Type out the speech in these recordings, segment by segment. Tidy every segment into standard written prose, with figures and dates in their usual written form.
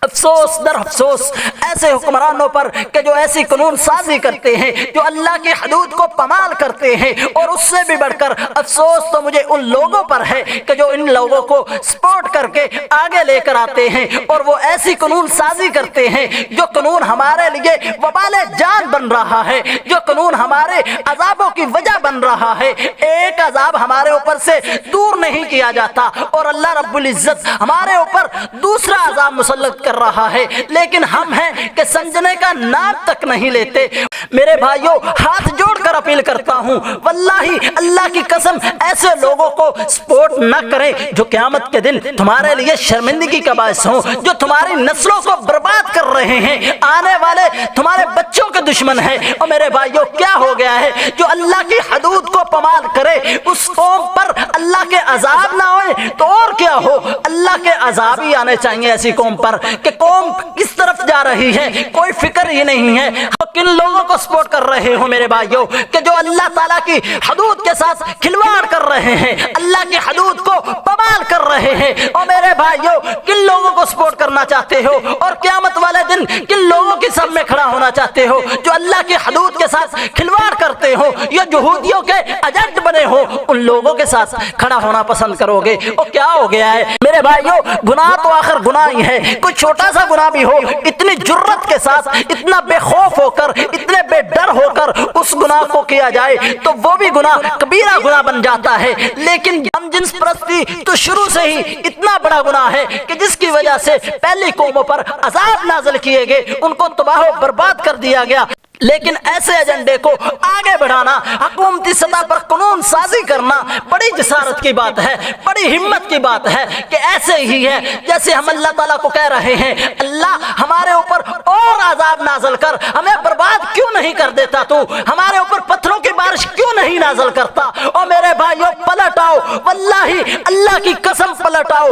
افسوس در افسوس ایسے حکمرانوں پر کہ جو ایسی قانون سازی کرتے ہیں، جو اللہ کی حدود کو پامال کرتے ہیں، اور اس سے بھی بڑھ کر افسوس تو مجھے ان لوگوں پر ہے کہ جو ان لوگوں کو سپورٹ کر کے آگے لے کر آتے ہیں اور وہ ایسی قانون سازی کرتے ہیں جو قانون ہمارے لیے وبال جان بن رہا ہے، جو قانون ہمارے عذابوں کی وجہ بن رہا ہے۔ ایک عذاب ہمارے اوپر سے دور نہیں کیا جاتا اور اللہ رب العزت ہمارے اوپر دوسرا عذاب مسلط کر رہا ہے، لیکن ہم ہیں کہ سمجھنے کا نام تک نہیں لیتے۔ میرے بھائیوں، ہاتھ جوڑ کر اپیل کرتا ہوں، واللہ اللہ کی قسم ایسے لوگوں کو سپورٹ نہ کریں جو قیامت کے دن تمہارے لیے شرمندگی کا باعث ہوں، جو تمہاری نسلوں کو برباد کر رہے ہیں، آنے والے تمہارے بچوں کے دشمن ہیں۔ اور میرے بھائیوں، کیا ہو گیا ہے؟ جو اللہ کی حدود کو پامال کرے اس قوم پر اللہ کے عذاب نہ ہوئے تو اور کیا ہو، اللہ کے عذاب ہی آنے چاہیے ایسی قوم پر کہ قوم کس طرف جا رہی ہے کوئی فکر ہی نہیں ہے۔ کن لوگوں کو سپورٹ کر رہے ہو میرے بھائیوں کہ جو اللہ تعالیٰ کی حدود کے ساتھ کھلواڑ کر رہے ہیں، اللہ کی حدود کو پامال کر رہے ہیں۔ اور میرے بھائیوں، کن لوگوں کو سپورٹ کرنا چاہتے ہو اور قیامت والے دن کن لوگوں کی سب میں کھڑا ہونا چاہتے ہو جو اللہ کی حدود کے ساتھ کھلواڑ کرتے ہو یا یہودیوں کے ایجنٹ بنے ہو، ان لوگوں کے ساتھ کھڑا ہونا پسند کرو گے؟ اور کیا ہو گیا ہے میرے بھائیوں؟ گناہ تو آخر گناہ ہی ہے، کوئی چھوٹا سا گناہ بھی ہو اتنی جرت کے ساتھ، اتنا بے خوف ہو کر، اتنے بے ڈر ہو کر اس گناہ کو کیا جائے تو وہ بھی گناہ کبیرہ گناہ بن جاتا ہے۔ لیکن ہم جنس پرستی تو شروع سے ہی اتنا بڑا گناہ ہے کہ جس کی وجہ سے پہلی قوموں پر عذاب نازل کیے گئے، ان کو تباہ و برباد کر دیا گیا۔ لیکن ایسے ایجنڈے کو آگے بڑھانا، حکومتی سطح پر قانون سازی کرنا بڑی جسارت کی بات ہے، بڑی ہمت کی بات ہے کہ ایسے ہی ہے جیسے ہم اللہ تعالیٰ کو کہہ رہے ہیں، اللہ ہمارے اوپر اور عذاب نازل کر، ہمیں برباد کیوں نہیں کر دیتا تو، ہمارے اوپر پتھروں کی بارش کیوں نہیں نازل کرتا؟ اور میرے بھائیوں، پلٹ آؤ، واللہ اللہ کی قسم پلٹ آؤ۔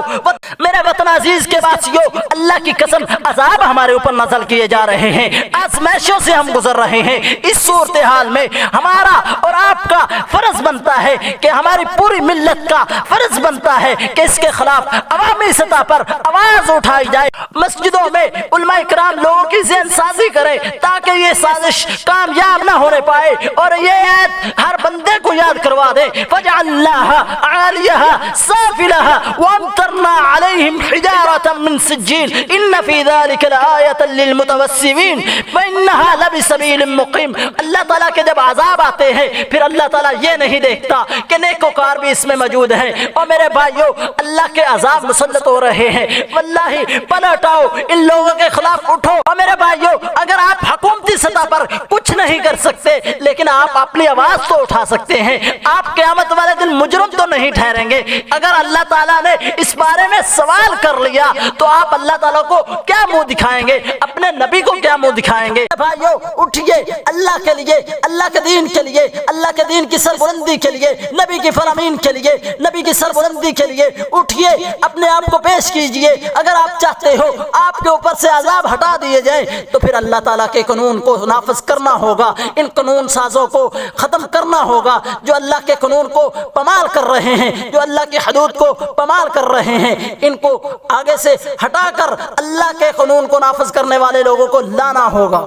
میرے وطن عزیز کے واسیوں، اللہ کی قسم عذاب ہمارے اوپر نازل کیے جا رہے ہیں، آزمائشوں سے ہم گزر رہے ہیں۔ اس صورتحال میں ہمارا اور آپ کا فرض بنتا ہے کہ ہماری پوری ملت کا فرض بنتا ہے کہ اس کے خلاف عوامی سطح پر آواز اٹھائی جائے، مسجدوں میں علماء کرام لوگوں کی ذہن سازی کریں تاکہ یہ سازش کامیاب نہ ہونے پائے، اور یہ آیت ہر بندے کو یاد کروا دے، فَجْعَلْنَاهَا عَالِيَهَا سَافِلَهَا وَأَمْطَرْنَا عَلَيْهِمْ حِجَارَةً مِّن سِجِّيلٍ إِنَّ فِي ذَلِكَ لَآيَةً لِّلْمُتَوَسِّمِينَ وَإِنَّهَا لَبِسَبِيلٍ مقیم۔ اللہ تعالیٰ کے جب عذاب آتے ہیں پھر اللہ تعالیٰ یہ نہیں دیکھتا کہ نیکوکار بھی اس میں موجود ہیں۔ اور میرے بھائیوں، اللہ کے عذاب مسلط ہو رہے ہیں، واللہ پلٹ آؤ، ان لوگوں کے خلاف اٹھو۔ اور میرے بھائیوں، اگر آپ حکومتی سطح پر کچھ نہیں کر سکتے لیکن آپ اپنی آواز تو اٹھا سکتے ہیں، آپ قیامت والے دن مجرم تو نہیں ٹھہریں گے۔ اگر اللہ تعالیٰ نے اس بارے میں سوال کر لیا تو آپ اللہ تعالیٰ کو کیا منہ دکھائیں گے؟ اپنے نبی کو کیا منہ دکھائیں گے؟ بھائیوں اٹھیے، اللہ کے لیے، اللہ کے دین کے لیے، اللہ کے دین کی سربلندی کے لیے، نبی کی فرامین کے لیے، نبی کی سربلندی کے لیے اٹھیے، اپنے آپ کو پیش کیجئے۔ اگر آپ چاہتے ہو آپ کے اوپر سے عذاب ہٹا دیے جائیں تو پھر اللہ تعالیٰ کے قانون کو نافذ کرنا ہوگا، ان قانون سازوں کو ختم کرنا ہوگا جو اللہ کے قانون کو پامال کر رہے ہیں، جو اللہ کی حدود کو پامال کر رہے ہیں، ان کو آگے سے ہٹا کر اللہ کے قانون کو نافذ کرنے والے لوگوں کو لانا ہوگا۔